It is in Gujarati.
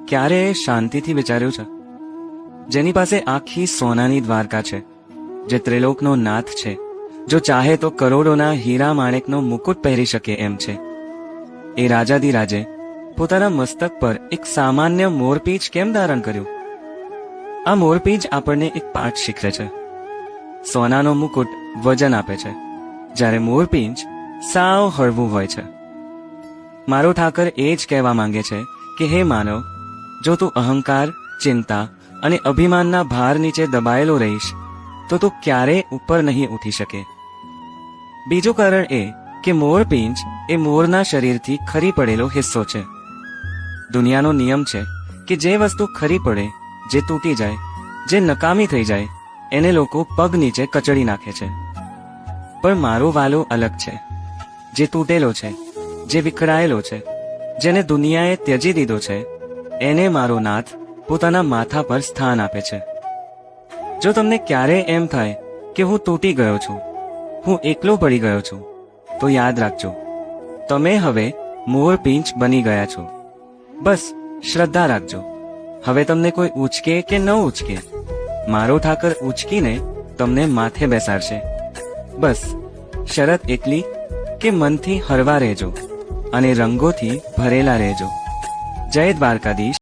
ક્યારે શાંતિથી વિચાર્યું છે? જેની પાસે આખી સોનાની દ્વારકા છે, જે ત્રિલોકનો નાથ છે, જો ચાહે તો કરોડોના હીરા માણેકનો મુકુટ પહેરી શકે એમ છે, એ રાજાધિરાજે પોતાના મસ્તક પર એક સામાન્ય મોરપીંછ કેમ ધારણ કર્યું? આ મોરપીંછ આપણને એક પાઠ શીખવે છે. સોનાનો મુકુટ વજન આપે છે, જ્યારે મોરપીંછ સાવ હળવું હોય છે. મારો ઠાકર એ જ કહેવા માંગે છે કે હે માનવ, જો તું અહંકાર, ચિંતા અને અભિમાનના ભાર નીચે દબાયેલો રહીશ તો તું ક્યારેય ઉપર નહીં ઉઠી શકે. બીજું કારણ એ કે મોરપીંછ એ મોરના શરીરથી ખરી પડેલો હિસ્સો છે. દુનિયાનો નિયમ છે કે જે વસ્તુ ખરી પડે, જે તૂટી જાય, જે નકામી થઈ જાય, એને લોકો પગ નીચે કચડી નાખે છે. પણ મારો વાલો અલગ છે. જે તૂટેલો છે, જે વિખરાયેલો છે, જેને દુનિયાએ ત્યજી દીધો છે, એને મારો નાથ પોતાના માથા પર સ્થાન આપે છે. જો તમને ક્યારેય એમ થાય કે હું તૂટી ગયો છું, હું એકલો પડી ગયો છું, તો યાદ રાખજો, તમે હવે મોરપીંછ બની ગયા છો. બસ શ્રદ્ધા રાખજો. હવે તમને કોઈ ઉચકે કે ન ઉચકે, મારો ઠાકર ઉચકીને તમને માથે બેસાડશે. બસ શરત એટલી કે મનથી હળવા રહેજો અને રંગોથી ભરેલા રહેજો. જય દ્વારકાધીશ.